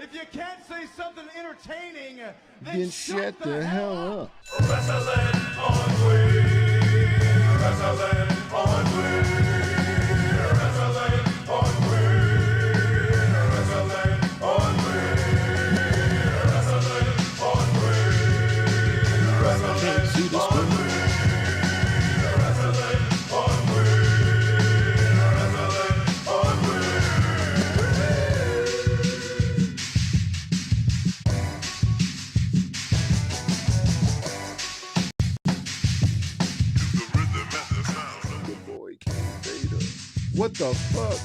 If you can't say something entertaining, then shut the hell up. Wrestling on Wii. Wrestling on Wii. Wrestling on Wii. Wrestling on Wii. Wrestling on Wii. Wrestling on Wii. What the fuck?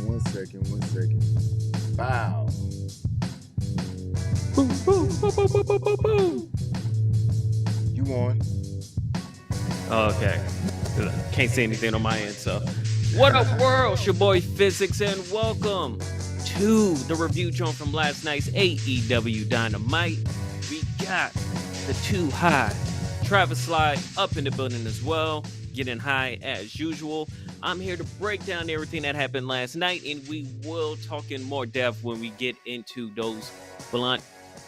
One second. Bow. Boom, boom, boom, boom, boom, boom, boom, boom. You on? Okay. Can't say anything on my end, so. What up, world? It's your boy Physics, and welcome to the review joint from last night's AEW Dynamite. We got the Too High Travis Slide up in the building as well, getting high as usual. I'm here to break down everything that happened last night, and we will talk in more depth when we get into those blunt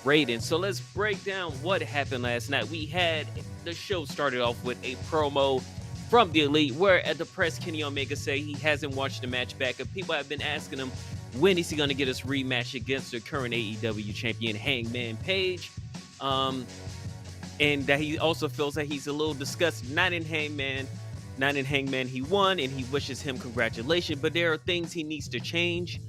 ratings. So let's break down what happened last night. We had the show started off with a promo from the Elite, where at the press, Kenny Omega said he hasn't watched the match back, and people have been asking him when is he going to get his rematch against the current AEW champion Hangman Page. And that he also feels that he's a little disgusted. Not in Hangman he won, and he wishes him congratulations, but there are things he needs to change.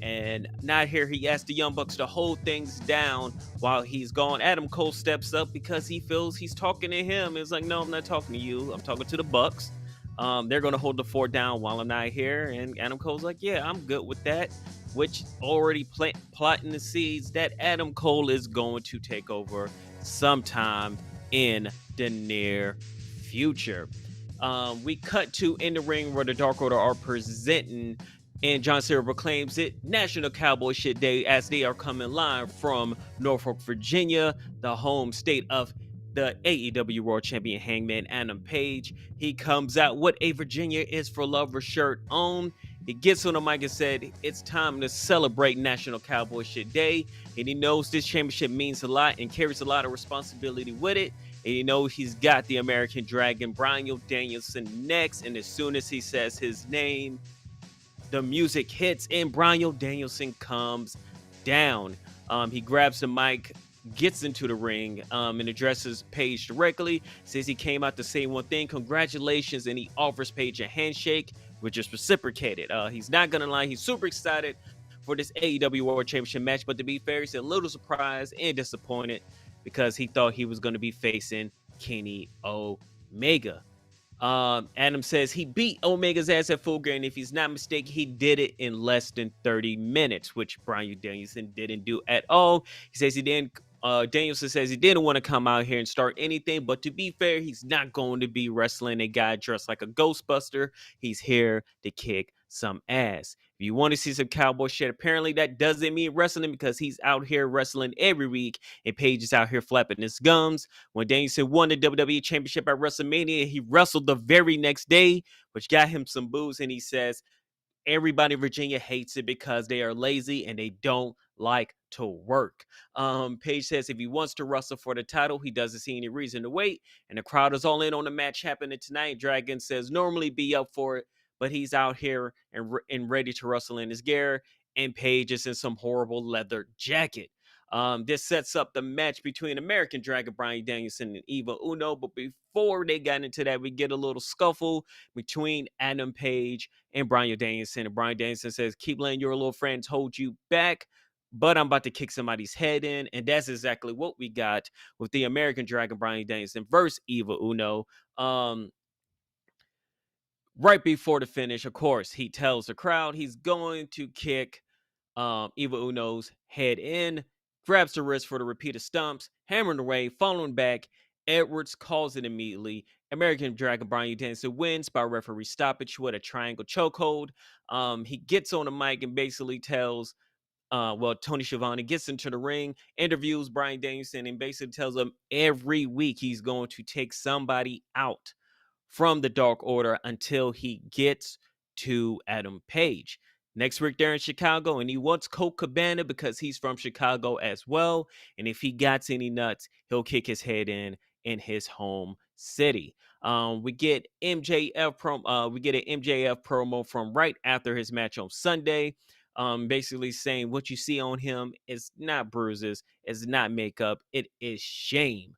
And not here, he asked the Young Bucks to hold things down while he's gone. Adam Cole steps up because he feels he's talking to him. It's like, no, I'm not talking to you. I'm talking to the Bucks. They're going to hold the fort down while I'm not here. And Adam Cole's like, yeah, I'm good with that, which already plotting the seeds that Adam Cole is going to take over sometime in the near future. We cut to in the ring where the Dark Order are presenting, and John Cena proclaims it National Cowboy Shit Day as they are coming live from Norfolk, Virginia, the home state of the AEW World Champion Hangman Adam Page. He comes out with a Virginia is for Lover shirt on. He gets on the mic and said it's time to celebrate National Cowboy Shit Day, and he knows this championship means a lot and carries a lot of responsibility with it. And you know he's got the American Dragon, Bryan Danielson, next. And as soon as he says his name, the music hits and Bryan Danielson comes down. He grabs the mic, gets into the ring, and addresses Page directly. Says he came out to say one thing, congratulations, and he offers Page a handshake, which is reciprocated. He's not gonna lie, he's super excited for this AEW World Championship match, but to be fair, he's a little surprised and disappointed because he thought he was going to be facing Kenny Omega. Adam says he beat Omega's ass at Full Gear, and if he's not mistaken, he did it in less than 30 minutes, which Bryan Danielson didn't do at all. He says he didn't. Danielson says he didn't want to come out here and start anything, but to be fair, he's not going to be wrestling a guy dressed like a Ghostbuster. He's here to kick some ass. If you want to see some cowboy shit, apparently that doesn't mean wrestling because he's out here wrestling every week and Page is out here flapping his gums. When Danielson won the WWE Championship at WrestleMania, he wrestled the very next day, which got him some boos, and he says everybody in Virginia hates it because they are lazy and they don't like to work. Page says if he wants to wrestle for the title, he doesn't see any reason to wait. And the crowd is all in on the match happening tonight. Dragon says normally be up for it, but he's out here and ready to wrestle in his gear. And Page is in some horrible leather jacket. This sets up the match between American Dragon Bryan Danielson and Eva Uno. But before they got into that, we get a little scuffle between Adam Page and Bryan Danielson. And Bryan Danielson says, keep letting your little friends hold you back, but I'm about to kick somebody's head in. And that's exactly what we got with the American Dragon Bryan Danielson versus Eva Uno. Right before the finish, of course, he tells the crowd he's going to kick Eva Uno's head in, grabs the wrist for the repeated stumps, hammering away, following back. Edwards calls it immediately. American Dragon Bryan Danielson wins by referee stoppage with a triangle chokehold. He gets on the mic and basically tells, Tony Schiavone gets into the ring, interviews Bryan Danielson, and basically tells him every week he's going to take somebody out from the Dark Order until he gets to Adam Page. Next week, they're in Chicago, and he wants Colt Cabana because he's from Chicago as well. And if he got any nuts, he'll kick his head in his home city. We get MJF we get an MJF promo from right after his match on Sunday. Basically saying what you see on him is not bruises, it's not makeup, it is shame.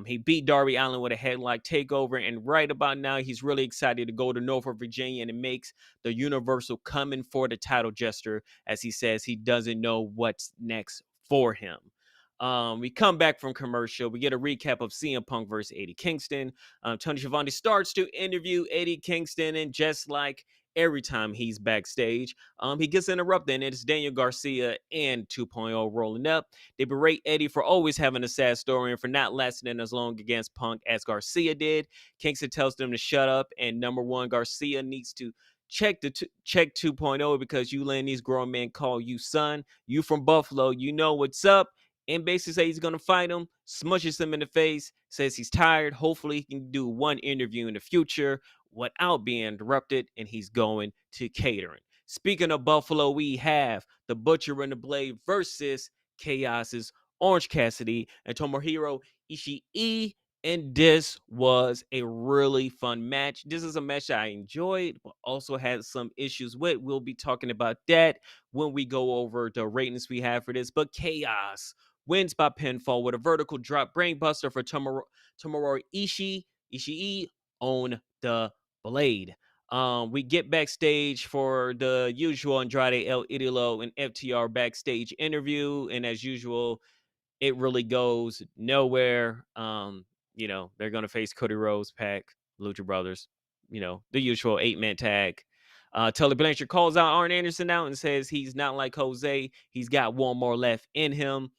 He beat Darby Allin with a headlock takeover, and right about now, he's really excited to go to Norfolk, Virginia, and it makes the Universal coming for the title gesture, as he says he doesn't know what's next for him. We come back from commercial. We get a recap of CM Punk versus Eddie Kingston. Tony Schiavone starts to interview Eddie Kingston, and just like every time he's backstage, he gets interrupted, and it's Daniel Garcia and 2.0 rolling up. They berate Eddie for always having a sad story and for not lasting as long against Punk as Garcia did. Kingston tells them to shut up, and number one, Garcia needs to check 2.0 because you letting these grown men call you son. You from Buffalo, you know what's up. And basically say he's going to fight him, smushes him in the face, says he's tired. Hopefully he can do one interview in the future without being interrupted, and he's going to catering. Speaking of Buffalo, we have the Butcher and the Blade versus Chaos's Orange Cassidy and Tomohiro Ishii. And this was a really fun match. This is a match I enjoyed, but also had some issues with. We'll be talking about that when we go over the ratings we have for this. But Chaos wins by pinfall with a vertical drop brainbuster for Tomohiro Ishii on the Blade. We get backstage for the usual Andrade El Idolo and FTR backstage interview, and as usual, it really goes nowhere. They're gonna face Cody Rhodes, Pac, Lucha Brothers, the usual 8-man tag. Tully Blanchard calls out Arn Anderson out and says he's not like Jose. He's got one more left in him.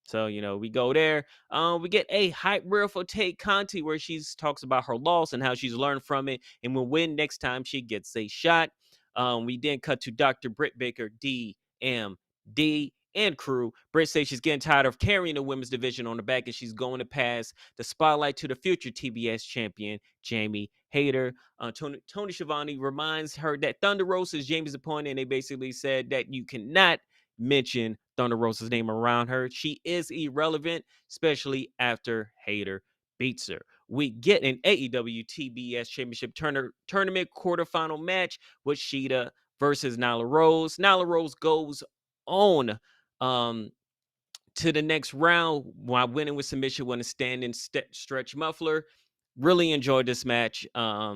So, we go there. We get a hype reel for Tay Conti where she talks about her loss and how she's learned from it and will win next time she gets a shot. We then cut to Dr. Britt Baker, DMD, and crew. Britt says she's getting tired of carrying the women's division on the back and she's going to pass the spotlight to the future TBS champion, Jamie Hayter. Tony Schiavone reminds her that Thunder Rosa is Jamie's opponent, and they basically said that you cannot mention Thunder Rosa's name around her. She is irrelevant, especially after Hayter beats her. We get an AEW TBS Championship Tournament quarterfinal match with Sheeta versus Nyla Rose. Nyla Rose goes on to the next round while winning with submission with a standing stretch muffler. Really enjoyed this match. A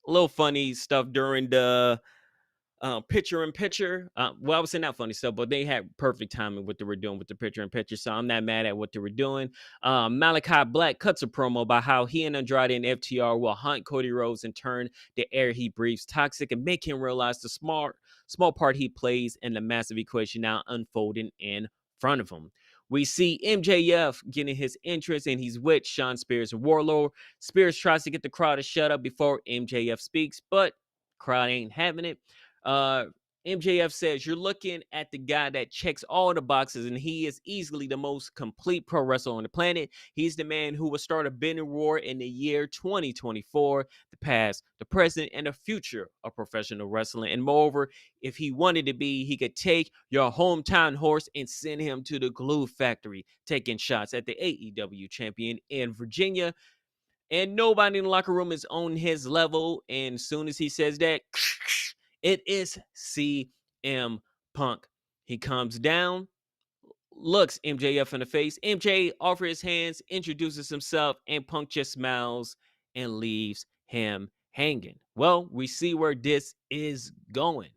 little funny stuff during the picture in picture. I was saying not funny stuff, but they had perfect timing what they were doing with the picture in picture. So I'm not mad at what they were doing. Malachi Black cuts a promo about how he and Andrade and FTR will hunt Cody Rhodes and turn the air he breathes toxic and make him realize the small part he plays in the massive equation now unfolding in front of him. We see MJF getting his entrance, and he's with Shawn Spears and Warlord. Spears tries to get the crowd to shut up before MJF speaks, but crowd ain't having it. MJF says, you're looking at the guy that checks all the boxes, and he is easily the most complete pro wrestler on the planet. He's the man who will start a bidding war in the year 2024, the past, the present, and the future of professional wrestling. And moreover, if he wanted to be, he could take your hometown horse and send him to the glue factory, taking shots at the AEW champion in Virginia. And nobody in the locker room is on his level. And as soon as he says that, it is CM Punk. He comes down, looks MJF in the face. MJ offers his hands, introduces himself, and Punk just smiles and leaves him hanging. Well, we see where this is going.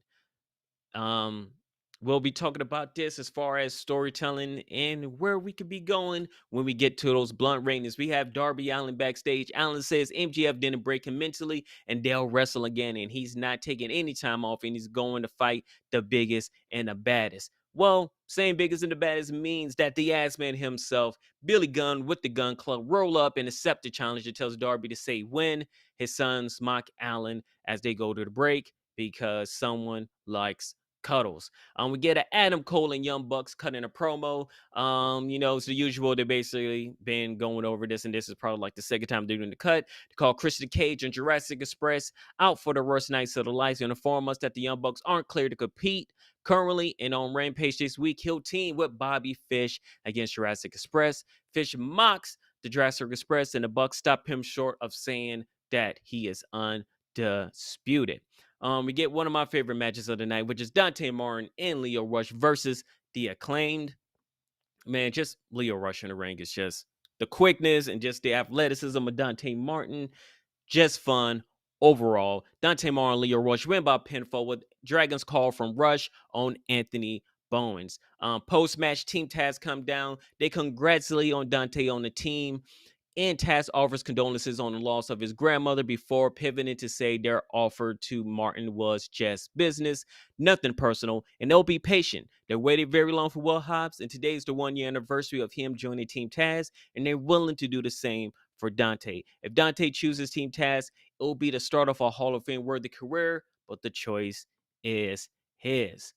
We'll be talking about this as far as storytelling and where we could be going when we get to those blunt ratings. We have Darby Allin backstage. Allin says MJF didn't break him mentally and they'll wrestle again, and he's not taking any time off, and he's going to fight the biggest and the baddest. Well, saying biggest and the baddest means that the ass man himself, Billy Gunn with the Gun Club, roll up and accept the challenge. It tells Darby to say when. His sons mock Allin as they go to the break because someone likes cuddles. We get an Adam Cole and Young Bucks cutting a promo. It's the usual. They basically been going over this, and this is probably like the second time they're doing the cut. They call Christian Cage and Jurassic Express out for the worst nights of the life and inform us that the Young Bucks aren't clear to compete currently. And on Rampage this week, he'll team with Bobby Fish against Jurassic Express. Fish mocks the Jurassic Express, and the Bucks stop him short of saying that he is undisputed. We get one of my favorite matches of the night, which is Dante Martin and Lio Rush versus the Acclaimed. Man, just Lio Rush in the ring is just the quickness and just the athleticism of Dante Martin. Just fun overall. Dante Martin and Lio Rush win by pinfall with Dragon's Call from Rush on Anthony Bowens. Post-match, Team Taz come down. They congratulate on Dante on the team. And Taz offers condolences on the loss of his grandmother before pivoting to say their offer to Martin was just business, nothing personal, and they'll be patient. They waited very long for Will Hobbs, and today's the 1 year anniversary of him joining Team Taz, and they're willing to do the same for Dante. If Dante chooses Team Taz, it will be the start of a Hall of Fame worthy career, but the choice is his.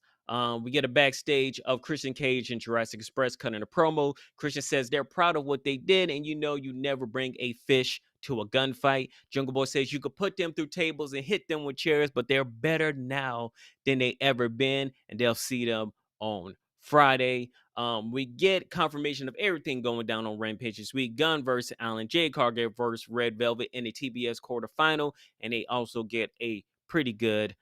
We get a backstage of Christian Cage and Jurassic Express cutting a promo. Christian says they're proud of what they did, and you never bring a fish to a gunfight. Jungle Boy says you could put them through tables and hit them with chairs, but they're better now than they ever been, and they'll see them on Friday. We get confirmation of everything going down on Rampage this week. Gunn versus Allen, Jade Cargill versus Red Velvet in the TBS quarterfinal, and they also get a pretty good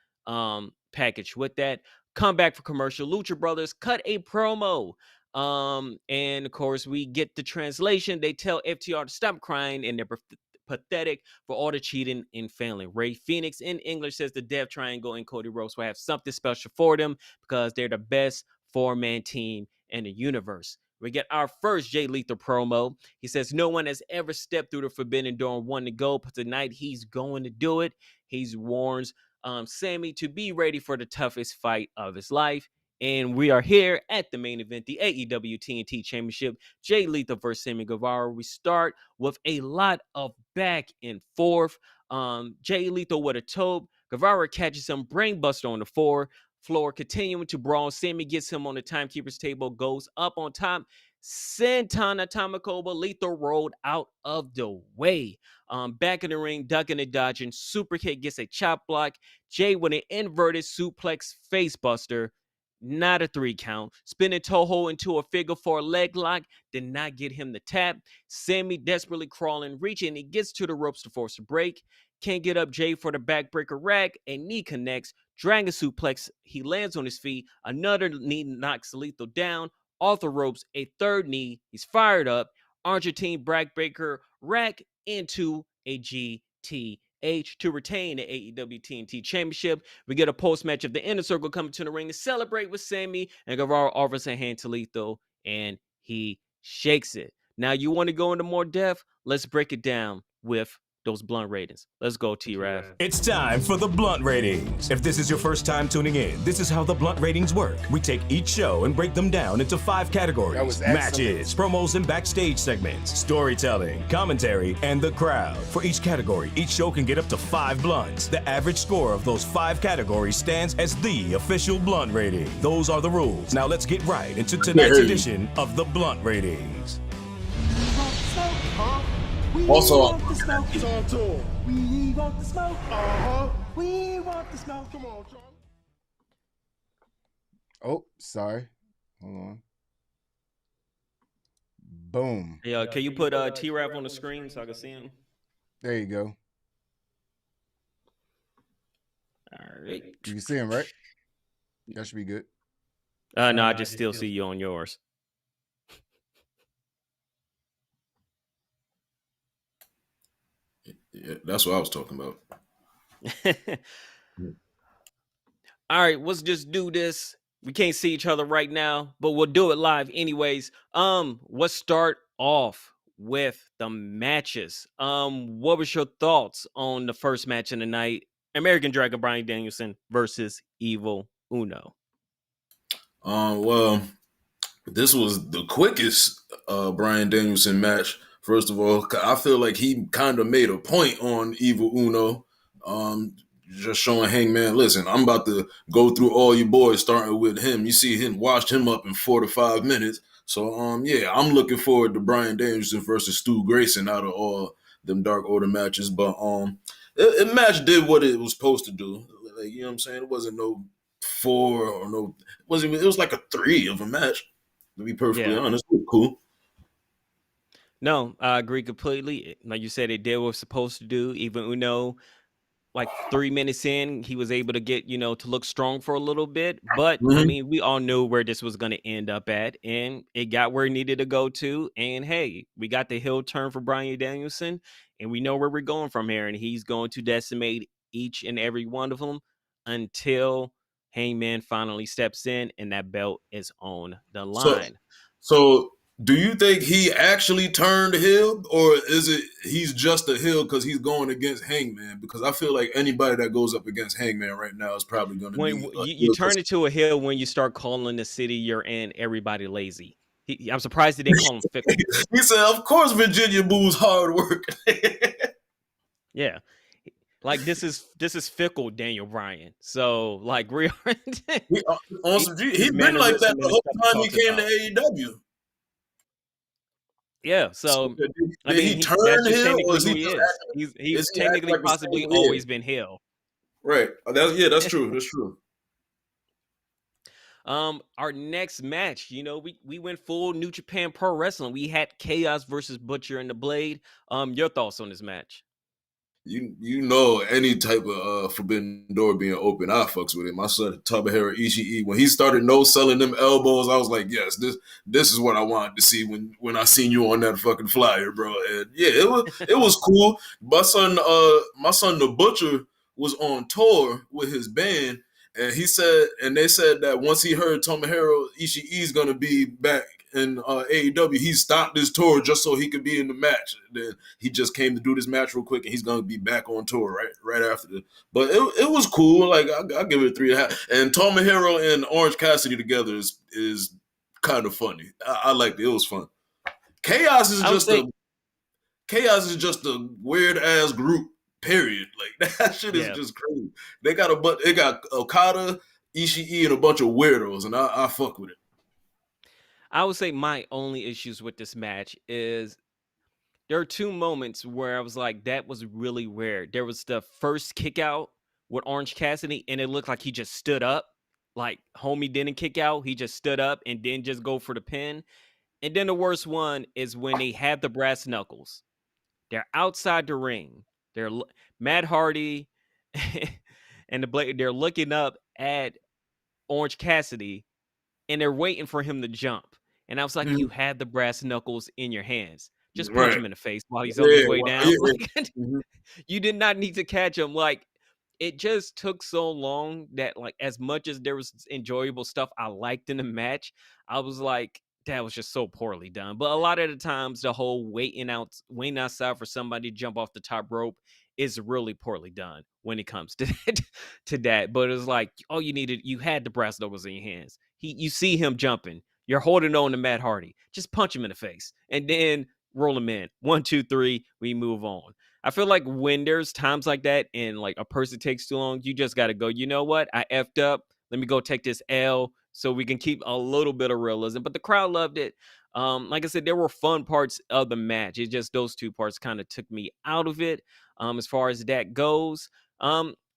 package with that. Come back for commercial. Lucha Brothers cut a promo. And of course, we get the translation. They tell FTR to stop crying, and they're pathetic for all the cheating and failing. Ray Phoenix in English says the Death Triangle and Cody Rhodes will have something special for them because they're the best four-man team in the universe. We get our first Jay Lethal promo. He says no one has ever stepped through the forbidden door and won the gold, but tonight he's going to do it. He warns Sammy to be ready for the toughest fight of his life. And we are here at the main event, the AEW TNT Championship, Jay Lethal versus Sammy Guevara. We start with a lot of back and forth. Jay Lethal with a toe. Guevara catches him, brainbuster on the floor, continuing to brawl. Sammy gets him on the timekeeper's table, goes up on top. Santana Tamakoba, Lethal rolled out of the way. Back in the ring, ducking and dodging. Super kick gets a chop block. Jay with an inverted suplex facebuster. Not a 3 count. Spinning Toho into a figure 4 leg lock. Did not get him the tap. Sammy desperately crawling, reaching. He gets to the ropes to force a break. Can't get up Jay for the backbreaker rack. A knee connects. Dragon suplex. He lands on his feet. Another knee knocks Lethal down. Off the ropes. A third knee. He's fired up. Argentine backbreaker rack into a GTH to retain the AEW TNT Championship. We get a post-match of the Inner Circle coming to the ring to celebrate with Sammy, and Guevara offers a hand to Lethal, and he shakes it. Now, you want to go into more depth? Let's break it down with those blunt ratings. Let's go, T-Rav. It's time for the Blunt Ratings. If this is your first time tuning in, this is how the Blunt Ratings work. We take each show and break them down into 5 That categories: was excellent. matches, promos and backstage segments, storytelling, commentary, and the crowd. For each category, each show can get up to 5 blunts. The average score of those 5 categories stands as the official Blunt Rating. Those are the rules. Now let's get right into tonight's edition of the Blunt Ratings. Also, It's on tour. We want the smoke. We want the smoke. Come on, Charlie. Oh, sorry. Hold on. Boom. Yeah, can you put T-Rav on the screen so I can see him? There you go. All right. You can see him, right? That should be good. No, I just still see you on yours. yeah, that's what I was talking about. All right, let's just do this. We can't see each other right now, but we'll do it live anyways. Let's start off with the matches. What was your thoughts on the first match of the night? American Dragon Bryan Danielson versus Evil Uno. Well, this was the quickest Bryan Danielson match. First of all, I feel like he kind of made a point on Evil Uno, just showing Hangman, listen, I'm about to go through all you boys, starting with him. You see him, washed him up in 4 to 5 minutes. So, yeah, I'm looking forward to Bryan Danielson versus Stu Grayson out of all them Dark Order matches. But it match did what it was supposed to do. Like, you know what I'm saying? It wasn't no 4 or no. It was like a 3 of a match. To be perfectly honest, it was cool. No, I agree completely. Like you said, it did what it was supposed to do. Even Uno, like 3 minutes in, he was able to get, to look strong for a little bit. But I mean, we all knew where this was going to end up at, and it got where it needed to go to. And hey, we got the heel turn for Bryan Danielson, and we know where we're going from here. And he's going to decimate each and every one of them until Hangman finally steps in and that belt is on the line. So do you think he actually turned heel, or is it he's just a heel because he's going against Hangman? Because I feel like anybody that goes up against Hangman right now is probably going to be you turn it to a heel when you start calling the city you're in everybody lazy. I'm surprised they didn't call him fickle. He said, "Of course, Virginia Boo's hard work." Yeah. Like this is fickle Daniel Bryan. So like we're he's been like that the whole time he came to AEW. Yeah, so did I mean, he turn that's just heel, technically or is who he he just is. He's he technically like possibly always been heel. Right. That's true. That's true. Our next match, we went full New Japan Pro Wrestling. We had Chaos versus Butcher and the Blade. Your thoughts on this match? You know, any type of Forbidden Door being open, I fucks with it. My son Tomohiro Ishii, when he started no selling them elbows, I was like, yes, this is what I wanted to see when I seen you on that fucking flyer, bro. And yeah, it was cool. My son the Butcher was on tour with his band, and they said that once he heard Tomohiro Ishii's gonna be back in AEW, he stopped his tour just so he could be in the match. And then he just came to do this match real quick, and he's gonna be back on tour right after this. But it was cool. Like I'll give it a 3.5. And Tomohiro and Orange Cassidy together is kind of funny. I liked it. It was fun. Chaos is just a weird ass group. Period. Like that shit is just crazy. They got Okada, Ishii, and a bunch of weirdos, and I fuck with it. I would say my only issues with this match is there are 2 moments where I was like, that was really weird. There was the first kick out with Orange Cassidy, and it looked like he just stood up. Like, homie didn't kick out. He just stood up and didn't just go for the pin. And then the worst one is when they have the brass knuckles. They're outside the ring. They're Matt Hardy and the Blade. They're looking up at Orange Cassidy, and they're waiting for him to jump. And I was like, you had the brass knuckles in your hands. Just punch him in the face while he's on his way down. You did not need to catch him. Like, it just took so long that, like, as much as there was enjoyable stuff I liked in the match, I was like, that was just so poorly done. But a lot of the times, the whole waiting outside for somebody to jump off the top rope is really poorly done when it comes to that, to that. But it's like all you had the brass knuckles in your hands. You see him jumping, you're holding on to Matt Hardy, just punch him in the face, and then roll him in. 1, 2, 3, we move on. I feel like when there's times like that and like a person takes too long, you just got to go, you know what? I effed up. Let me go take this L so we can keep a little bit of realism. But the crowd loved it. Like I said, there were fun parts of the match. It just those two parts kind of took me out of it. As far as that goes,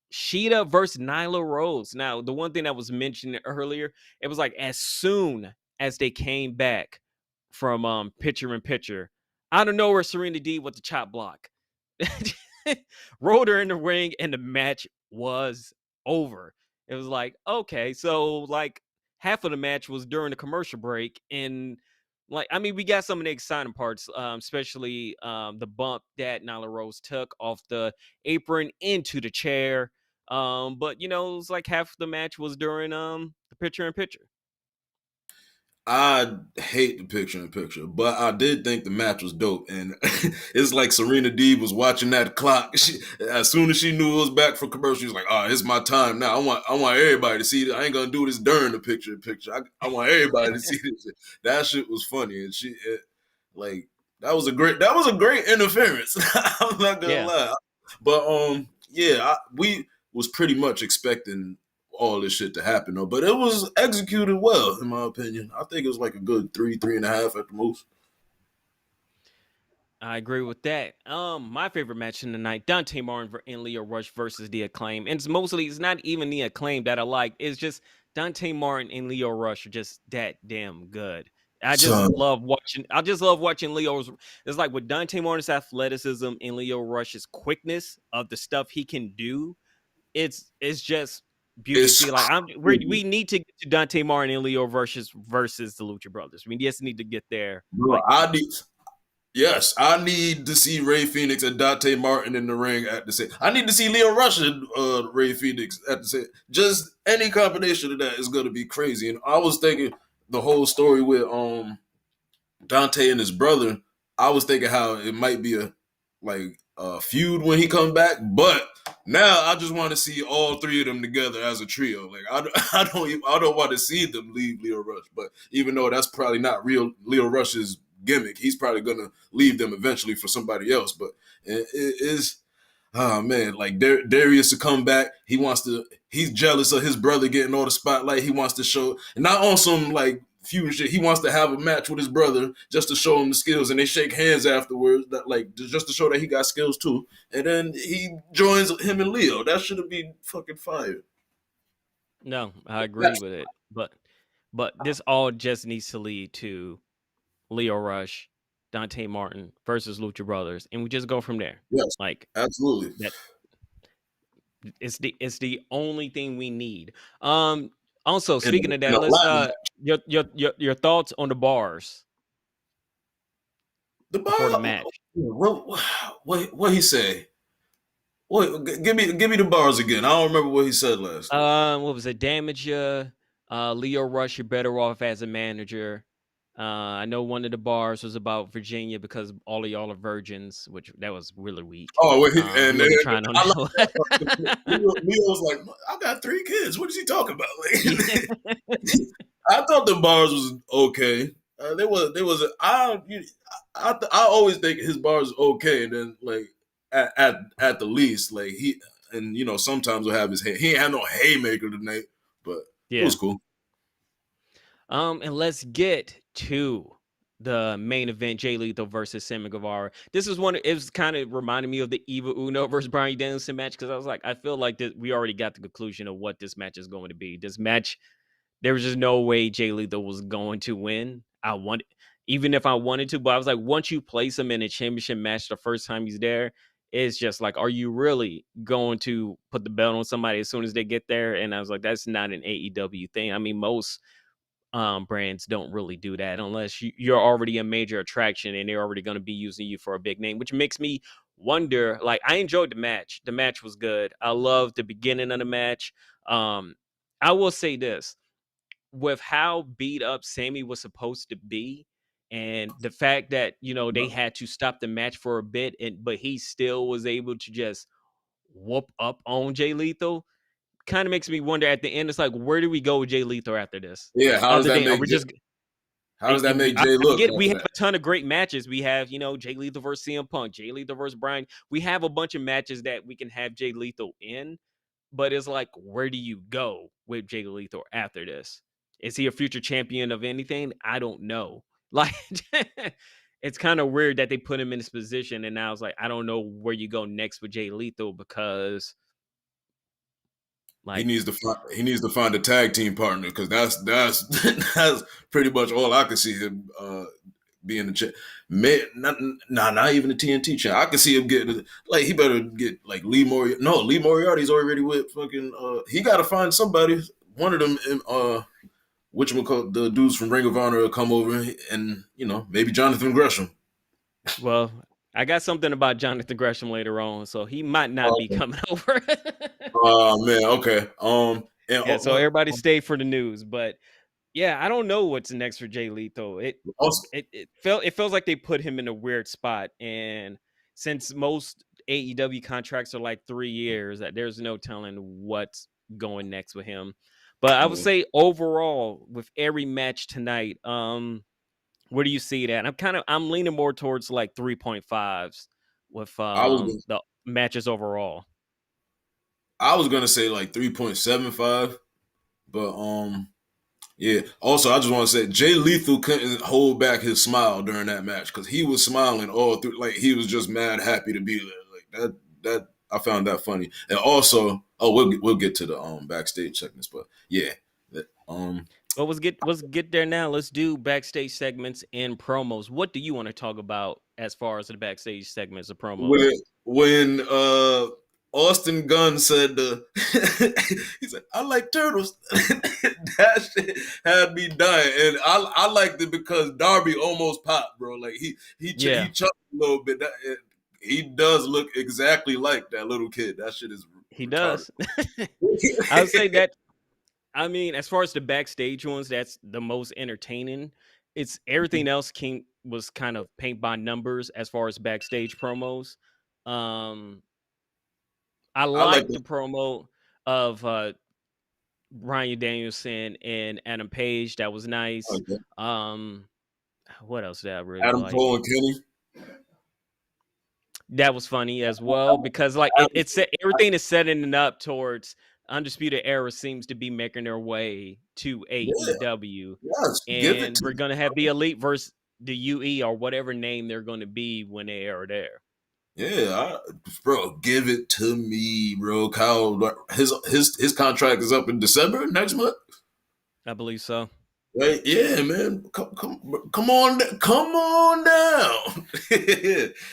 Sheeta versus Nyla Rose. Now, the one thing that was mentioned earlier, it was like as soon as they came back from picture in picture, out of nowhere, Serena D with the chop block. Rolled her in the ring and the match was over. It was like, okay, so like half of the match was during the commercial break, and like I mean, we got some of the exciting parts, especially the bump that Nyla Rose took off the apron into the chair. But it was like half the match was during the picture in picture. I hate the picture in picture, but I did think the match was dope. And it's like Serena D was watching that clock. As soon as she knew it was back for commercial, she was like, "Oh, it's my time now. I want everybody to see it. I ain't gonna do this during the picture in picture. I want everybody to see this." That shit was funny, and like that was a great interference. I'm not gonna Yeah. lie, but yeah, we was pretty much expecting all this shit to happen though. But it was executed well, in my opinion. I think it was like a good 3.5 at the most. I agree with that. My favorite match in the night, Dante Martin and Leo Rush versus the Acclaim. And it's not even the Acclaim that I like. It's just Dante Martin and Leo Rush are just that damn good. I just So love watching Leo's. It's like with Dante Martin's athleticism and Leo Rush's quickness of the stuff he can do. It's just beauty to it's see. Like we need to get to Dante Martin and Leo versus the Lucha Brothers. We just need to get there. bro, Like now. I need to see Ray Phoenix and Dante Martin in the ring at the same. I need to see Leo Rush and Ray Phoenix at the same. Just any combination of that is gonna be crazy. And I was thinking the whole story with Dante and his brother, I was thinking how it might be a feud when he comes back, but now I just want to see all three of them together as a trio. Like I don't want to see them leave Leo Rush, but even though that's probably not real Leo Rush's gimmick, he's probably gonna leave them eventually for somebody else. But it is. Oh man, like Darius to come back, he's jealous of his brother getting all the spotlight. He wants to show, and not on some like feud shit. He wants to have a match with his brother just to show him the skills, and they shake hands afterwards. That like just to show that he got skills too. And then he joins him and Leo. That should be fucking fire. No, I agree with it. But this all just needs to lead to Leo Rush, Dante Martin versus Lucha Brothers, and we just go from there. Yes, Like absolutely. that, it's the only thing we need. Also, And speaking of a that, let's Latin your thoughts on the bars the before the bar. match. What he say? Wait, give me the bars again. I don't remember what he said last. What was it? Damage you, Leo Rush. You're better off as a manager. I know one of the bars was about Virginia because all of y'all are virgins, which that was really weak. Oh, He wasn't trying on I that. Leo was like, I got 3 kids. What is he talking about? Like, Yeah. I thought the bars was okay. I always think his bars okay, and then like at the least, like he and sometimes he'll have his he ain't had no haymaker tonight, but it Yeah. was cool. And let's get to the main event: Jay Lethal versus Sammy Guevara. This is it was kind of reminding me of the Eva Uno versus Bryan Danielson match because I was like, I feel like we already got the conclusion of what this match is going to be. This match, there was just no way Jay Lethal was going to win. Even if I wanted to, but I was like, once you place him in a championship match the first time he's there, it's just like, are you really going to put the belt on somebody as soon as they get there? And I was like, that's not an AEW thing. I mean, most brands don't really do that unless you're already a major attraction and they're already going to be using you for a big name, which makes me wonder. Like, I enjoyed the match. The match was good. I loved the beginning of the match. I will say this. with how beat up Sammy was supposed to be, and the fact that they had to stop the match for a bit, but he still was able to just whoop up on Jay Lethal, kind of makes me wonder at the end. It's like, where do we go with Jay Lethal after this? Yeah, Other than, are we just how does that make Jay I look get we after have that? a ton of great matches. We have, Jay Lethal versus CM Punk, Jay Lethal versus Brian. We have a bunch of matches that we can have Jay Lethal in, but it's like, where do you go with Jay Lethal after this? Is he a future champion of anything? I don't know. Like, it's kind of weird that they put him in this position, and now it's like, I don't know where you go next with Jay Lethal, because He like, needs to find a tag team partner, because that's that's pretty much all I can see him being the champ. Not even the TNT champ. I can see him getting, like, he better get like Lee Moriarty. No, Lee Moriarty's already with fucking. He got to find somebody. One of them, whatchamacallit, the dudes from Ring of Honor will come over, and maybe Jonathan Gresham. well, I got something about Jonathan Gresham later on, so he might not be coming over. Oh man, okay. And Yeah, so everybody stay for the news. But yeah, I don't know what's next for Jay Lethal. also, It feels like they put him in a weird spot, and since most AEW contracts are like 3 years, that there's no telling what's going next with him. But I would say overall, with every match tonight, where do you see that? I'm leaning more towards like 3.5s with the matches overall. I was gonna say like 3.75, but yeah. Also, I just want to say Jay Lethal couldn't hold back his smile during that match, because he was smiling all through, like he was just mad happy to be there. Like that I found that funny. And also, we'll get to the backstage segments, but yeah, Well, let's get there now. Let's do backstage segments and promos. What do you want to talk about as far as the backstage segments or promos? when Austin Gunn said he said, "I like turtles," that shit had me dying, and I liked it because Darby almost popped, bro. Like he chuckled a little bit. He does look exactly like that little kid. That shit is He retarded. does. I would say that. I mean, as far as the backstage ones, that's the most entertaining. It's everything else was kind of paint by numbers as far as backstage promos. Um, I I like like it. the promo of Bryan Danielson and Adam Page. That was nice. Okay. What else did I really Adam like? Cole and Kenny. That was funny as well, because like it's everything is setting it up towards Undisputed Era seems to be making their way to AEW, Yes, give it and to we're me. gonna have the Elite versus the UE or whatever name they're going to be when they are there. Yeah, bro, give it to me, bro. Kyle, his contract is up in December next month. I believe so. Right? Yeah, man. Come on down.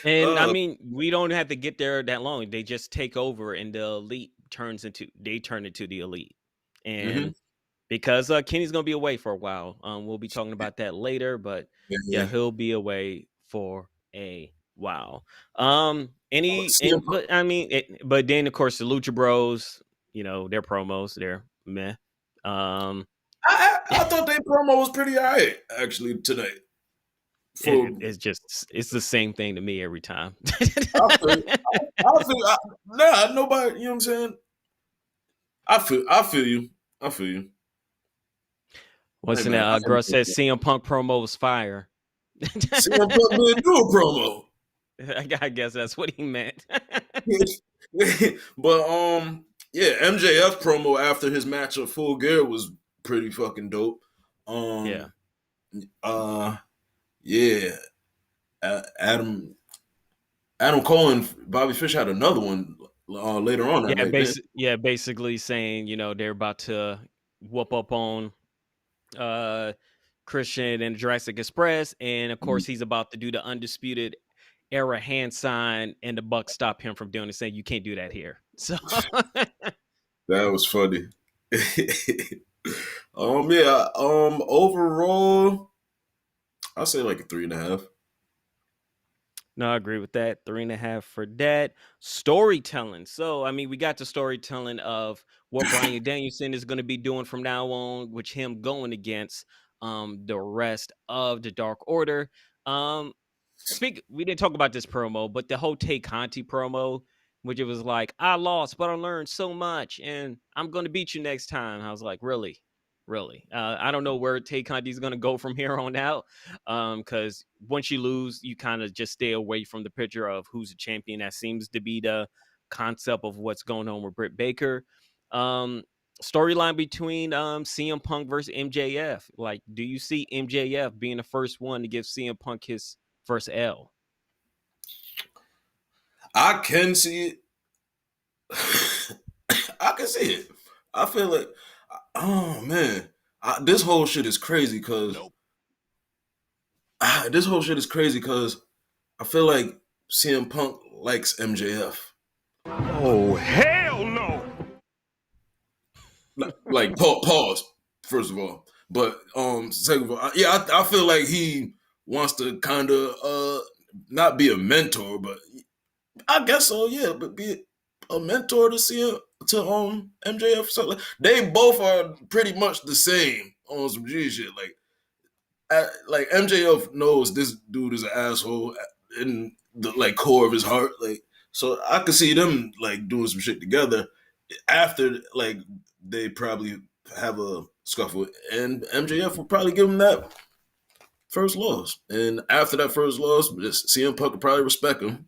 And I mean, we don't have to get there that long. They just take over, and the Elite turn into the Elite, and Mhm. because Kenny's gonna be away for a while. We'll be talking about that later, but yeah, Yeah. he'll be away for a while. But I mean, but then of course the Lucha Bros, their promos, they're meh. I thought their promo was pretty alright actually tonight. It's the same thing to me every time. Nobody. You know what I'm saying? I feel you. I feel you. What's Hey in man, that? Girl says CM Punk promo was fire. CM Punk did do a promo. I guess that's what he meant. But yeah, MJF promo after his match of Full Gear was pretty fucking dope. Yeah. Yeah. Adam Cole and Bobby Fish had another one later on that night. Basically saying, they're about to whoop up on Christian and Jurassic Express, and of course he's about to do the Undisputed Era hand sign, and the Bucks stop him from doing it, saying you can't do that here. So That was funny. Yeah. Overall, I'll say like a 3.5. No, I agree with that. 3.5 for that. Storytelling. So, I mean, we got the storytelling of what Brian Danielson is going to be doing from now on, which him going against the rest of the Dark Order. Um, we didn't talk about this promo, but the whole Tay Conti promo, which it was like, I lost, but I learned so much, and I'm going to beat you next time. I was like, really? Really? I don't know where Tay Conti is going to go from here on out. Because once you lose, you kind of just stay away from the picture of who's a champion. That seems to be the concept of what's going on with Britt Baker. Um, Storyline between CM Punk versus MJF. Like, do you see MJF being the first one to give CM Punk his first L? I can see it. I can see it. I feel like, oh man, this whole shit is crazy because this whole shit is crazy because I feel like CM Punk likes MJF. Oh, hell no! Like pause first of all, but second of all, yeah, I feel like he wants to kind of not be a mentor, but I guess so, yeah, but be a mentor to CM to MJF. So they both are pretty much the same on some G shit. Like MJF knows this dude is an asshole in the like core of his heart. Like, so I could see them like doing some shit together after like they probably have a scuffle, and MJF will probably give him that first loss. And after that first loss, CM Punk will probably respect him,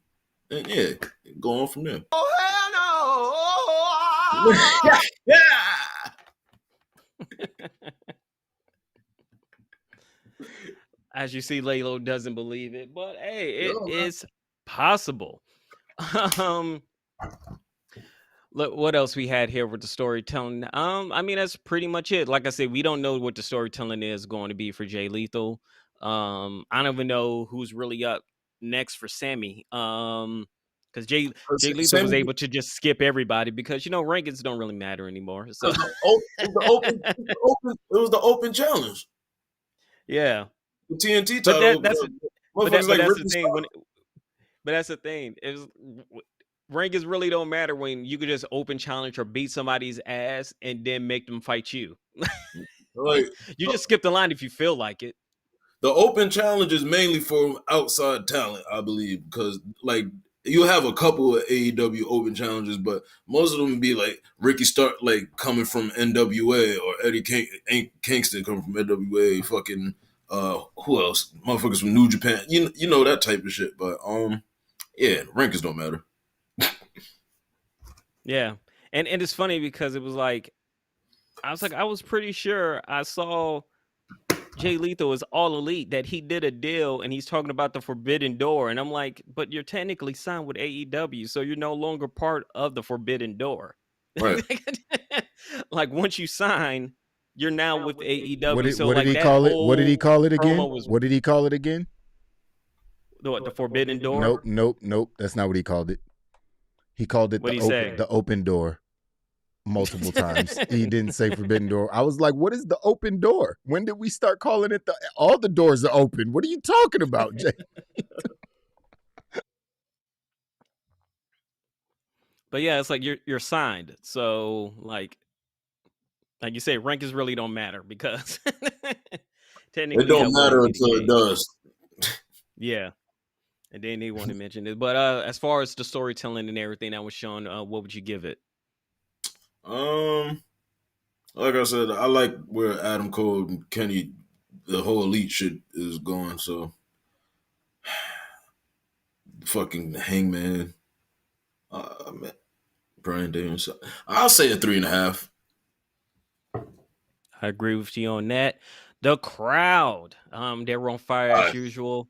and yeah, go on from there. Oh, hell no! Yeah. As you see, Laylo doesn't believe it, but hey, it No, is possible. um, Look, what else we had here with the storytelling? I mean, that's pretty much it. Like I said, we don't know what the storytelling is going to be for Jay Lethal. I don't even know who's really up next for Sammy. Because Jay Lethal was Sammy, able to just skip everybody because rankings don't really matter anymore. So because it was the open challenge. yeah, The TNT but title. but Motherfuckers like that's the Ricky thing. Starks. But that's the thing. Rankings really don't matter when you could just open challenge or beat somebody's ass and then make them fight you. Like You just skip the line if you feel like it. the open challenge is mainly for outside talent, I believe, because like you have a couple of AEW open challenges, but most of them be like Ricky Stark, like coming from NWA, or Kingston coming from NWA. Fucking who else? Motherfuckers from New Japan. You know that type of shit. But yeah, rankings don't matter. Yeah. And it's funny because it was like I was pretty sure I saw Jay Lethal is all elite, that he did a deal and he's talking about the Forbidden Door. And I'm like, but you're technically signed with AEW, so you're no longer part of the Forbidden Door. Right. Like once you sign, you're now with AEW. What did, So what did like he that call it? What did he whole call it again? promo was What did he call it again? the Forbidden Door. Nope. That's not what he called it. He called it What'd he say? the open door multiple times. He didn't say forbidden door. I was like, what is the open door? When did we start calling it all the doors are open? What are you talking about, Jay? But yeah, it's like you're signed. So like you say, rankings really don't matter because technically It don't that wouldn't matter be until the it case. does. Yeah. And then they want to mention it. But as far as the storytelling and everything that was shown, what would you give it? Like I said, I like where Adam Cole and Kenny, the whole elite shit is going. So, fucking Hangman, man, Brian Daniels. I'll say a 3.5. I agree with you on that. The crowd, they were on fire as usual.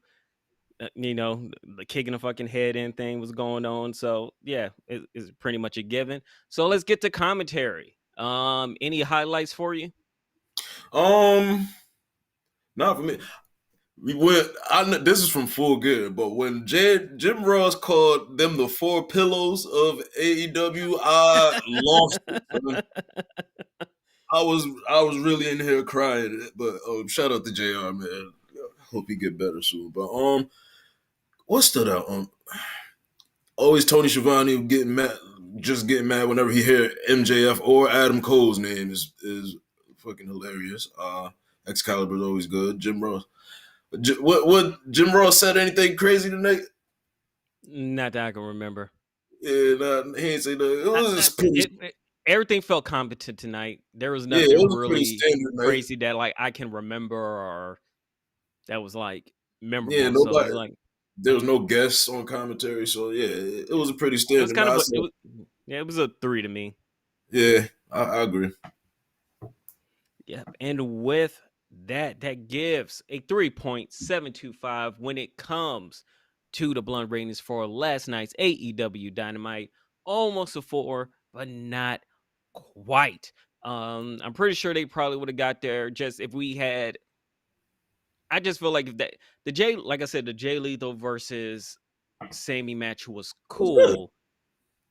The kicking the fucking head in thing was going on. So yeah, it's pretty much a given. So let's get to commentary. Any highlights for you? Not for me. This is from Full Gear, but when Jim Ross called them the four pillows of AEW, I lost it. Man. I was really in here crying, but shout out to JR, man. Hope he get better soon. But what stood out? Always Tony Schiavone getting mad whenever he hear MJF or Adam Cole's name is fucking hilarious. Excalibur's always good. Jim Ross. What Jim Ross said anything crazy tonight? Not that I can remember. Yeah, nah, he ain't say nothing. It was just pretty. Everything felt competent tonight. There was Yeah, it nothing was pretty really standard night. crazy that like I can remember or that was like memorable. Yeah, So nobody. like There was no guests on commentary, so yeah, it was a pretty it standard was kind night. of it was a 3 to me. Yeah, I agree. Yep. And with that gives a 3.725 when it comes to the blunt ratings for last night's AEW Dynamite. Almost a 4, but not quite. I'm pretty sure they probably would have got there just if we had. I just feel like if that like I said, the Jay Lethal versus Sammy match was cool.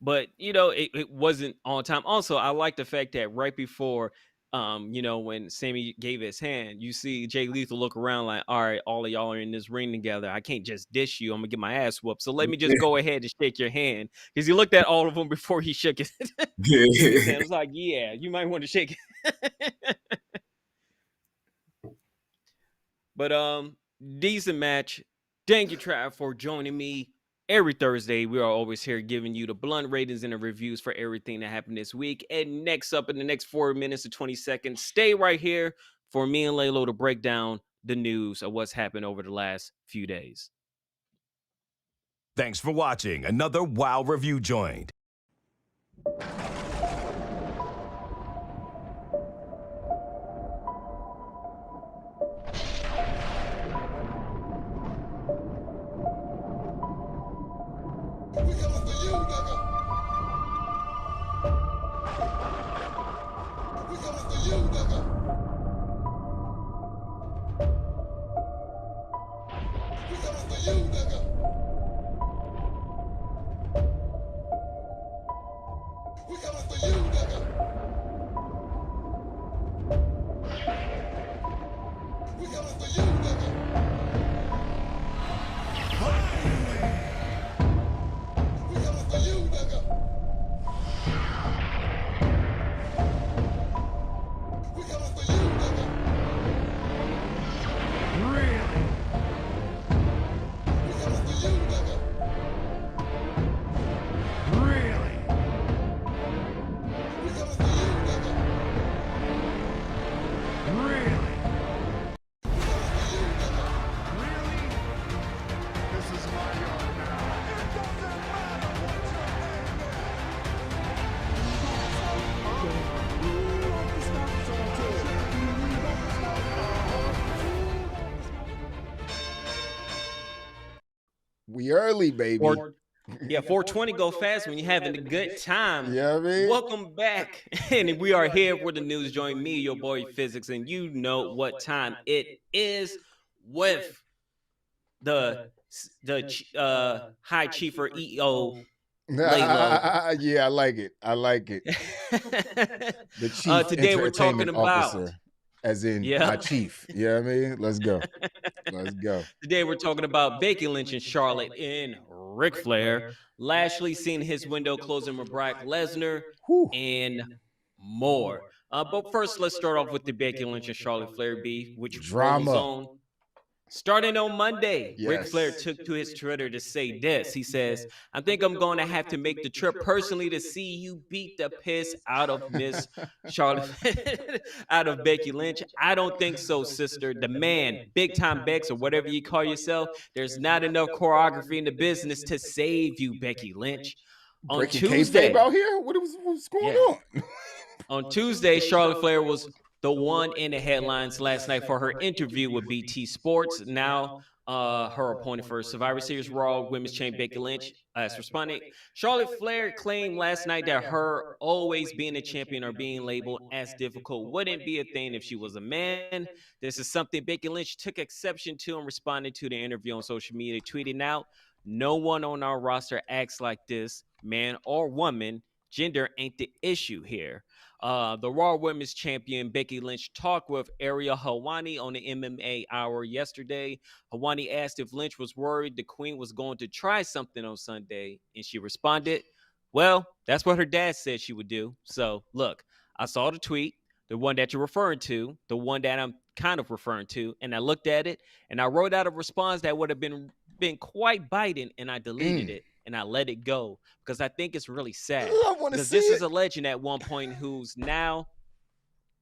But it wasn't on time. Also, I like the fact that right before when Sammy gave his hand, you see Jay Lethal look around like, all right, all of y'all are in this ring together. I can't just dish you. I'm gonna get my ass whooped. So let me just go ahead and shake your hand. Because he looked at all of them before he shook his, his hand. It was like, yeah, you might want to shake it. But decent match. Thank you, Trav, for joining me. Every Thursday, we are always here giving you the blunt ratings and the reviews for everything that happened this week. And next up, in the next 4 minutes to 20 seconds, stay right here for me and Laylo to break down the news of what's happened over the last few days. Thanks for watching another WoW Review Joint. We coming for you, nigga. We coming for you, nigga. We coming for you, nigga. We coming for you, nigga. We coming for you, nigga. We coming for you, nigga. We coming for you, nigga. Really? We coming for you, nigga. Really? We coming for you, nigga. Really? We coming for you, nigga. Really? This is my yard now. It doesn't matter what your name We early, baby. 420 go fast when you're having a good time. Yeah, I mean? Welcome back. And we are here for the news. Join me, your boy Physics, and you know what time it is with the High Chief or EO Laylo. Yeah, I like it. I like it. The chief today we're talking entertainment about officer, as in Yeah. my chief. You know what I mean? Let's go. Let's go. Today we're talking about Becky Lynch and Charlotte and Ric Flair, Lashley seeing his window closing with Brock Lesnar, Whew. and more. But first, let's start off with the Becky Lynch and Charlotte Flair beef, which Drama. rolls on. Starting on Monday, Ric Yes. Flair took to his Twitter to say this. He says, I think I'm going to have to make the trip personally to see you beat the piss out of Miss Charlotte, out of Becky Lynch. I don't think so, sister. The man, big time Bex, or whatever you call yourself, there's not enough choreography in the business to save you, Becky Lynch. On Breaking Tuesday, kayfabe out here? What's going Yeah. on? on Tuesday, Charlotte Flair was the one in the headlines last night for her interview with BT Sports. Now, her opponent for Survivor Series Raw Women's Champion Becky Lynch has responded. Charlotte Flair claimed last night that her always being a champion or being labeled as difficult wouldn't be a thing if she was a man. This is something Becky Lynch took exception to and responded to the interview on social media, tweeting out, "No one on our roster acts like this, man or woman. Gender ain't the issue here." The Raw Women's Champion Becky Lynch talked with Ariel Helwani on the MMA Hour yesterday. Helwani asked if Lynch was worried the Queen was going to try something on Sunday, and she responded, "Well, that's what her dad said she would do." So, look, I saw the tweet, the one that you're referring to, the one that I'm kind of referring to, and I looked at it, and I wrote out a response that would have been quite biting, and I deleted it and I let it go because I think it's really sad. I want to Because see this it. is a legend at one point who's now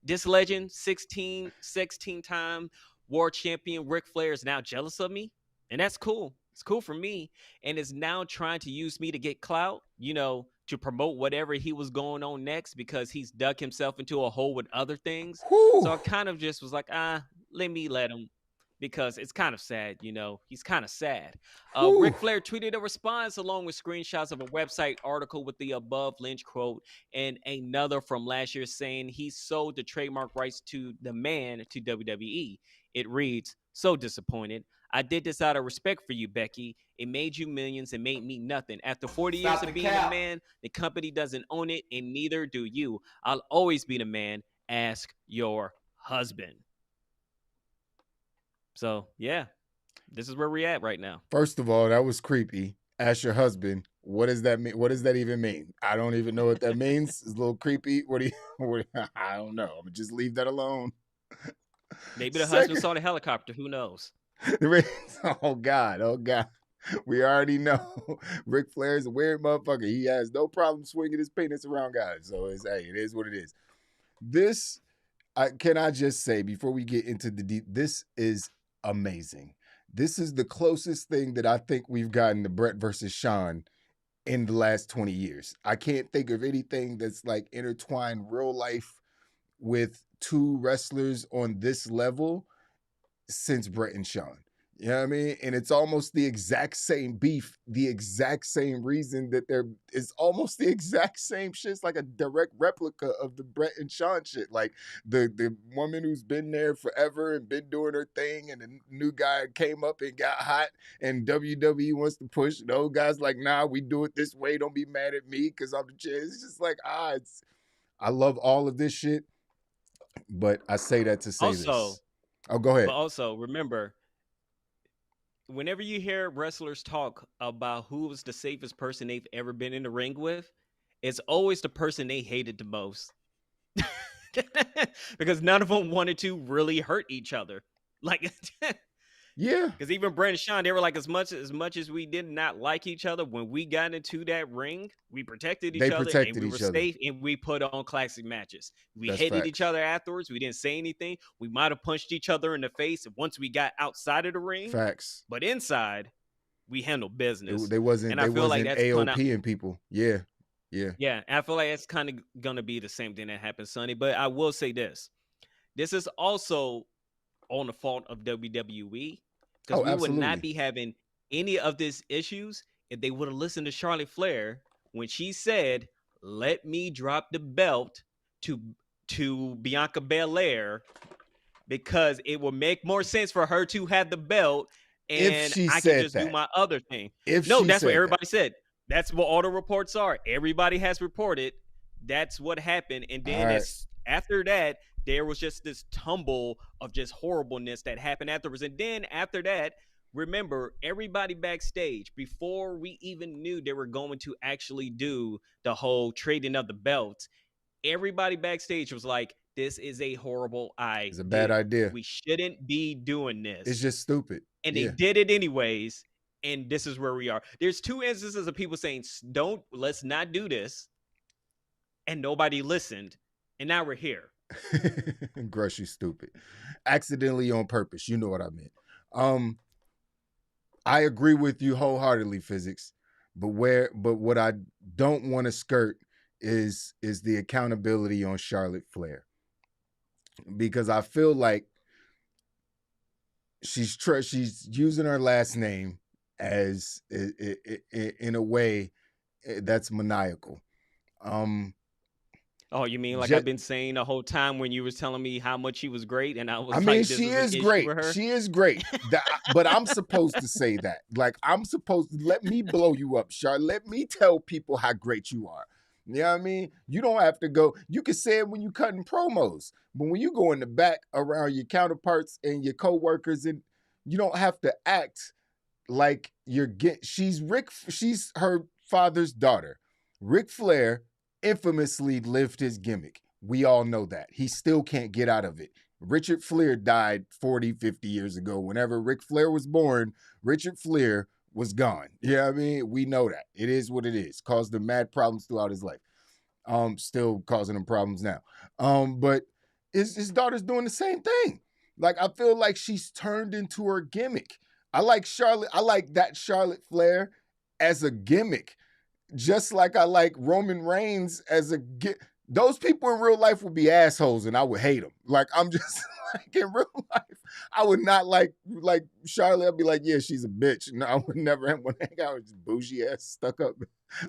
this legend, 16-time world champion Ric Flair is now jealous of me. And that's cool. It's cool for me. And is now trying to use me to get clout, to promote whatever he was going on next because he's dug himself into a hole with other things. Whew. So I kind of just was like, let him. Because it's kind of sad, he's kind of sad. Whew. Ric Flair tweeted a response along with screenshots of a website article with the above Lynch quote and another from last year saying he sold the trademark rights to the man to WWE. It reads, "So disappointed. I did this out of respect for you, Becky. It made you millions and made me nothing. After 40 years of being a man, the company doesn't own it and neither do you. I'll always be the man. Ask your husband." So, yeah, this is where we're at right now. First of all, that was creepy. Ask your husband. What does that mean? What does that even mean? I don't even know what that means. It's a little creepy. I don't know. I'm going to just leave that alone. Maybe the husband saw the helicopter. Who knows? Oh, God. We already know. Ric Flair is a weird motherfucker. He has no problem swinging his penis around guys. So, it is what it is. Can I just say, before we get into the deep, this is amazing. This is the closest thing that I think we've gotten to Brett versus Sean in the last 20 years. I can't think of anything that's like intertwined real life with two wrestlers on this level since Brett and Sean. You know what I mean? And it's almost the exact same beef, the exact same reason that it's almost the exact same shit. It's like a direct replica of the Brett and Sean shit. Like the woman who's been there forever and been doing her thing, and the new guy came up and got hot, and WWE wants to push. The old guy's like, nah, we do it this way. Don't be mad at me because I'm the chair. It's just like, I love all of this shit, but I say that to say this. Oh, go ahead. But also, remember, whenever you hear wrestlers talk about who was the safest person they've ever been in the ring with, it's always the person they hated the most. Because none of them wanted to really hurt each other. Like, yeah. Because even Brett and Sean, they were like, as much as we did not like each other, when we got into that ring, we protected each other and we were safe and we put on classic matches. We hated each other afterwards. We didn't say anything. We might have punched each other in the face once we got outside of the ring. Facts. But inside, we handled business. They wasn't AOP and people. Yeah. Yeah. And I feel like it's kind of going to be the same thing that happened, Sonny. But I will say this. This is also on the fault of WWE, because we would not be having any of these issues if they would have listened to Charlotte Flair when she said, "Let me drop the belt to Bianca Belair, because it will make more sense for her to have the belt and I can just do my other thing." That's what everybody said. That's what all the reports are. Everybody has reported that's what happened. And then after that, there was just this tumble of just horribleness that happened afterwards. And then after that, remember, everybody backstage, before we even knew they were going to actually do the whole trading of the belts, everybody backstage was like, this is a horrible idea. It's a bad idea. We shouldn't be doing this. It's just stupid. And they did it anyways. And this is where we are. There's two instances of people saying, let's not do this. And nobody listened. And now we're here. Grush, you stupid. Accidentally on purpose. You know what I meant. I agree with you wholeheartedly, Physics. But what I don't want to skirt is the accountability on Charlotte Flair. Because I feel like she's using her last name as in a way that's maniacal. Oh, you mean like I've been saying the whole time when you was telling me how much she was great, and I was she is great. She is great. But I'm supposed to say that. Like, I'm supposed to let me blow you up, Char. Let me tell people how great you are. You know what I mean? You don't have to go. You can say it when you cutting promos, but when you go in the back around your counterparts and your coworkers, and you don't have to act like you're she's her father's daughter. Ric Flair infamously lived his gimmick. We all know that. He still can't get out of it. Richard Flair died 40, 50 years ago. Whenever Ric Flair was born, Richard Flair was gone. You know what I mean? We know that. It is what it is. Caused him mad problems throughout his life. Still causing him problems now. But his daughter's doing the same thing. Like, I feel like she's turned into her gimmick. I like Charlotte. I like that Charlotte Flair as a gimmick. Just like I like Roman Reigns as a those people in real life would be assholes and I would hate them. Like, I'm just like, in real life, I would not like Charlotte. I'd be like, yeah, she's a bitch. No, I would never want to hang out with this bougie ass stuck up.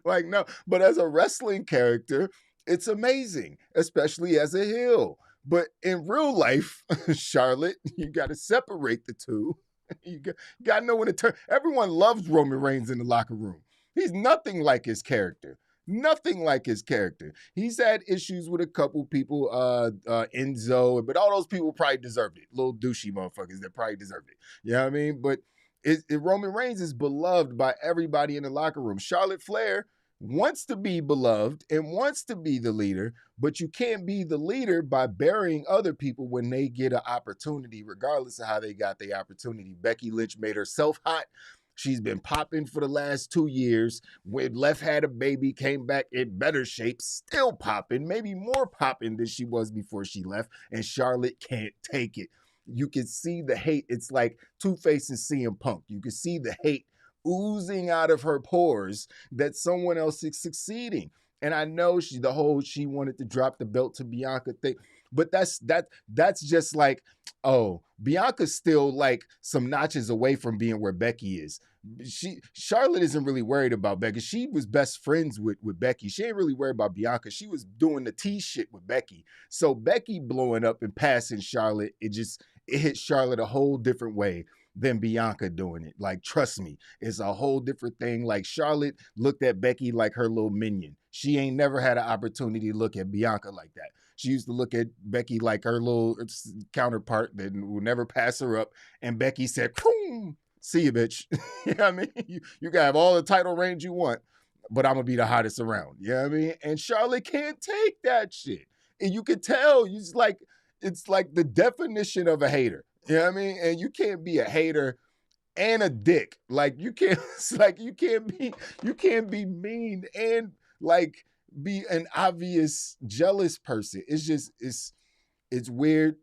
Like, no. But as a wrestling character, it's amazing, especially as a heel. But in real life, Charlotte, you got to separate the two. You got to know when to turn. Everyone loves Roman Reigns in the locker room. He's nothing like his character. Nothing like his character. He's had issues with a couple people, Enzo, but all those people probably deserved it. Little douchey motherfuckers that probably deserved it. You know what I mean? But Roman Reigns is beloved by everybody in the locker room. Charlotte Flair wants to be beloved and wants to be the leader, but you can't be the leader by burying other people when they get an opportunity, regardless of how they got the opportunity. Becky Lynch made herself hot. She's been popping for the last 2 years. When Left had a baby, came back in better shape, still popping, maybe more popping than she was before she left, and Charlotte can't take it. You can see the hate. It's like Two-Face and CM Punk. You can see the hate oozing out of her pores that someone else is succeeding. And I know she wanted to drop the belt to Bianca thing, but that's just like, oh, Bianca's still like some notches away from being where Becky is. Charlotte isn't really worried about Becky. She was best friends with Becky. She ain't really worried about Bianca. She was doing the T shit with Becky. So Becky blowing up and passing Charlotte, it hit Charlotte a whole different way than Bianca doing it. Like, trust me, it's a whole different thing. Like, Charlotte looked at Becky like her little minion. She ain't never had an opportunity to look at Bianca like that. She used to look at Becky like her little counterpart that will never pass her up. And Becky said, see you, bitch. You know what I mean? You can have all the title range you want, but I'm going to be the hottest around. You know what I mean? And Charlotte can't take that shit. And you could tell, it's like the definition of a hater. You know what I mean? And you can't be a hater and a dick. Like, you can't, it's like you can't be mean and like be an obvious jealous person. It's just, it's weird.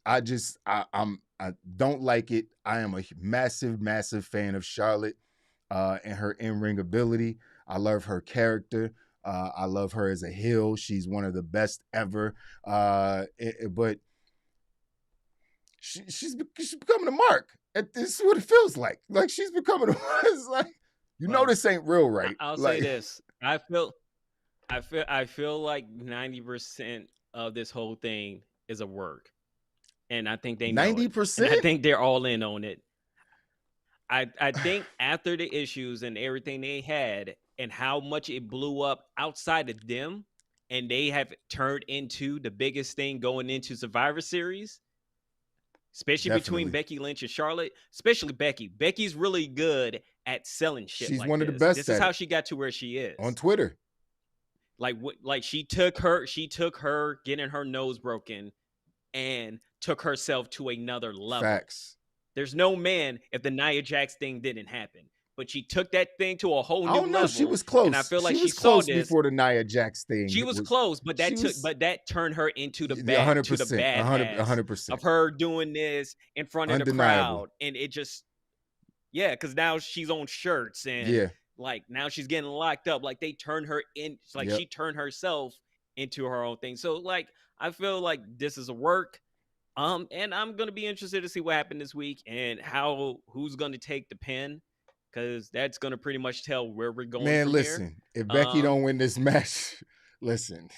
I don't like it. I am a massive, massive fan of Charlotte and her in-ring ability. I love her character. I love her as a heel. She's one of the best ever. But she's becoming a mark. This is what it feels like. Like, she's becoming a it's like, this ain't real, right? I'll like, say this. I feel like 90% of this whole thing is a work. And I think they know 90%. I think they're all in on it. I think after the issues and everything they had and how much it blew up outside of them, and they have turned into the biggest thing going into Survivor Series, especially between Becky Lynch and Charlotte, especially Becky. Becky's really good at selling shit. She's like one this. of the best. This is how she got to where she is on Twitter. Like she took her getting her nose broken and took herself to another level. Facts. There's no man if the Nia Jax thing didn't happen. But she took that thing to a whole new level. She was close. And I feel like she was saw close this before the Nia Jax thing. She was close, but that turned her into the bad 100%, to the bad 100% of her doing this in front of the crowd. And it just because now she's on shirts and like now she's getting locked up. Like they turned her in, like she turned herself into her own thing. So like I feel like this is a work. And I'm gonna be interested to see what happened this week and who's gonna take the pin, because that's gonna pretty much tell where we're going. Man, listen, if Becky don't win this match, listen,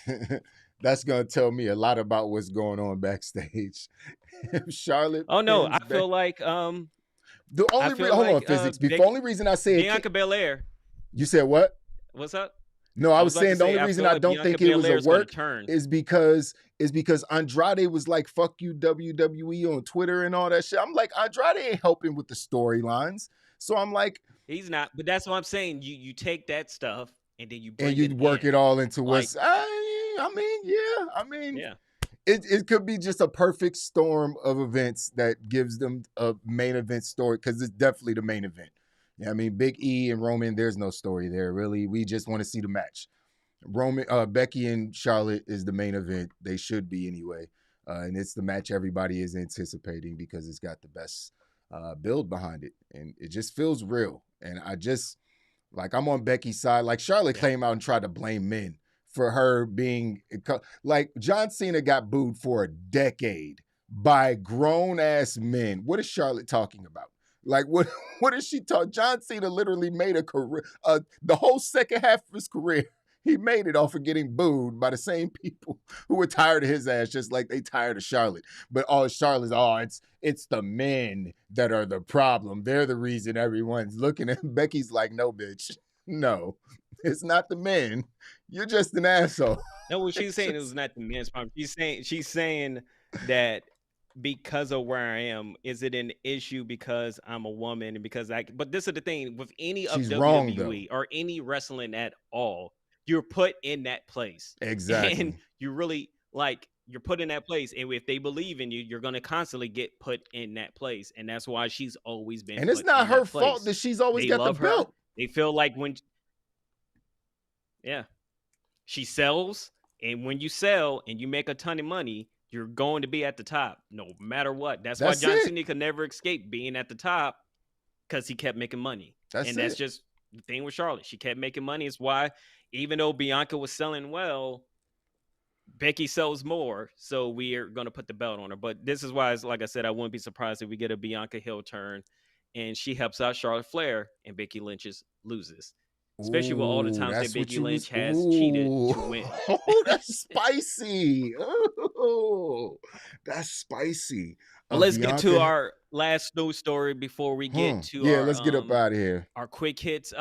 that's gonna tell me a lot about what's going on backstage. If Charlotte, I feel like the only reason, hold on, physics. The only reason I say Bianca Belair. You said what? What's up? No, I I was was about to saying the say only I reason feel I like don't Bianca think it was Belair a is going to work turn. is because Andrade was like, "Fuck you, WWE" on Twitter and all that shit. I'm like, Andrade ain't helping with the storylines, so I'm like, He's not, but that's what I'm saying. You take that stuff and then you and bring you it work in. it all into Like, what's. I mean, yeah, it could be just a perfect storm of events that gives them a main event story because it's definitely the main event. Yeah, I mean, Big E and Roman, there's no story there really. We just want to see the match. Becky and Charlotte is the main event. They should be anyway, and it's the match everybody is anticipating because it's got the best build behind it, and it just feels real. And I just like I'm on Becky's side. Like Charlotte yeah. came out and tried to blame men for her being like John Cena got booed for a decade by grown ass men. What is Charlotte talking about? Like what? What is she talking? John Cena literally made a career. The whole second half of his career, he made it off of getting booed by the same people who were tired of his ass, just like they tired of Charlotte. But it's the men that are the problem. They're the reason everyone's looking at Becky's like, no, bitch, no, it's not the men. You're just an asshole. No, what she's saying, it was not the men's problem. She's saying that because of where I am, is it an issue because I'm a woman and because but this is the thing with any of She's wrong though. WWE or any wrestling at all, you're put in that place. Exactly. And you really like you're put in that place. And if they believe in you, you're gonna constantly get put in that place. And that's why she's always been And it's put not in her that fault place. that she's always They got the love her. belt. They feel like yeah. She sells, and when you sell and you make a ton of money, you're going to be at the top no matter what. That's why That's John it. Cena could never escape being at the top because he kept making money. That's That's it. just the thing with Charlotte. She kept making money. It's why, even though Bianca was selling well, Becky sells more. So we are going to put the belt on her. But this is why, like I said, I wouldn't be surprised if we get a Bianca heel turn and she helps out Charlotte Flair and Becky Lynch loses. Especially with all the Ooh, times that that's what Becky you Lynch was. has cheated Ooh. to win. Oh, that's spicy. Oh, that's spicy. But let's get to Bianca. our last news story before we get to Yeah, let's get up out of here. our quick hits.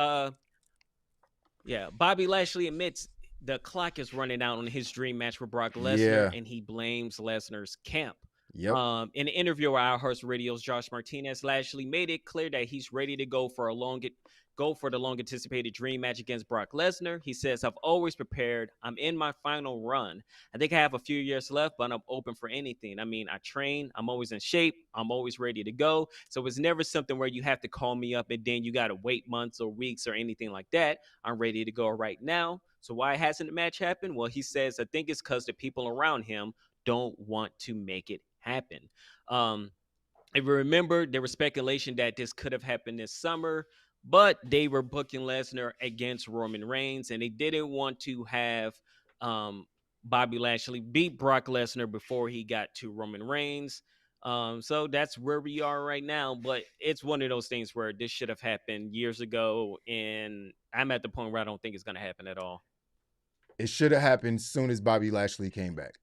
Yeah, Bobby Lashley admits the clock is running out on his dream match with Brock Lesnar, Yeah. and he blames Lesnar's camp. Yep. In an interview with Our Hearst Radio's Josh Martinez, Lashley made it clear that he's ready to go for the long anticipated dream match against Brock Lesnar. He says, "I've always prepared. I'm in my final run. I think I have a few years left, but I'm open for anything. I mean, I train. I'm always in shape. I'm always ready to go. So it's never something where you have to call me up and then you got to wait months or weeks or anything like that. I'm ready to go right now." So why hasn't the match happened? Well, he says, I think it's because the people around him don't want to make it happen. If you remember, there was speculation that this could have happened this summer, but they were booking Lesnar against Roman Reigns, and they didn't want to have Bobby Lashley beat Brock Lesnar before he got to Roman Reigns. So that's where we are right now, but it's one of those things where this should have happened years ago, and I'm at the point where I don't think it's going to happen at all. It should have happened soon as Bobby Lashley came back.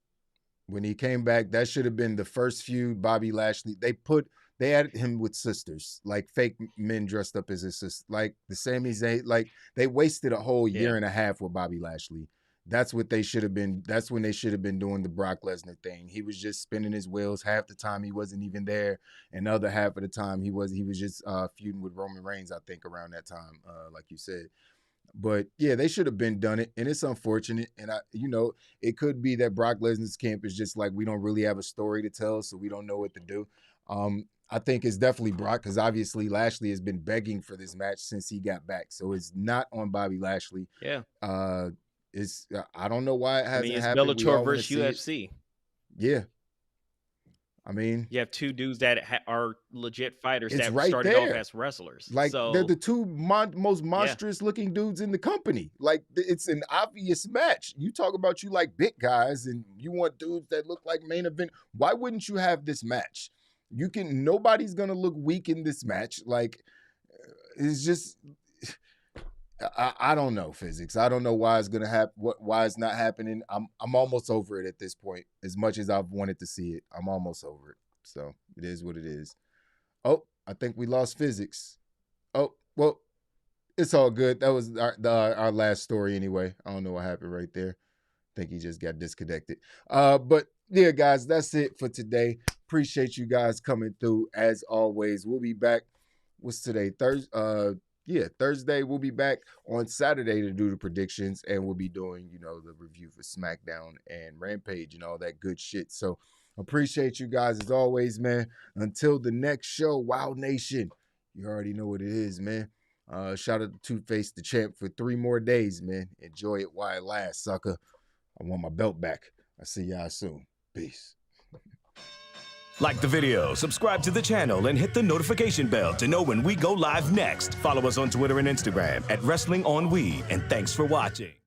When he came back, that should have been the first feud. Bobby Lashley, they had him with sisters, like fake men dressed up as his sister, like the Sami Zayn. Like they wasted a whole year and a half with Bobby Lashley. That's what they should have been. That's when they should have been doing the Brock Lesnar thing. He was just spinning his wheels. Half the time he wasn't even there, and the other half of the time he was just feuding with Roman Reigns. I think around that time, like you said. But yeah, they should have been done it, and it's unfortunate. And it could be that Brock Lesnar's camp is just like we don't really have a story to tell, so we don't know what to do. I think it's definitely Brock because obviously Lashley has been begging for this match since he got back, so it's not on Bobby Lashley. Yeah, it's I don't know why it hasn't it's happened. Bellator versus UFC. Yeah. I mean, you have two dudes that are legit fighters that right started there. off as wrestlers. Like they're the two most monstrous looking dudes in the company. Like it's an obvious match. You talk about you like big guys and you want dudes that look like main event. Why wouldn't you have this match? Nobody's gonna look weak in this match. Like it's just I don't know physics. I don't know why it's gonna happen. Why it's not happening. I'm almost over it at this point. As much as I've wanted to see it, I'm almost over it. So it is what it is. Oh, I think we lost physics. Oh, well, It's all good. That was our last story anyway. I don't know what happened right there. I think he just got disconnected. But yeah, guys, that's it for today. Appreciate you guys coming through as always. We'll be back. What's today? Thursday. Thursday. We'll be back on Saturday to do the predictions, and we'll be doing, the review for SmackDown and Rampage and all that good shit. So appreciate you guys as always, man. Until the next show, Wild Nation. You already know what it is, man. Shout out to Two-Face the Champ for 3 more days, man. Enjoy it while it lasts, sucker. I want my belt back. I'll see y'all soon. Peace. Like the video, subscribe to the channel, and hit the notification bell to know when we go live next. Follow us on Twitter and Instagram at Wrestling on We, and thanks for watching.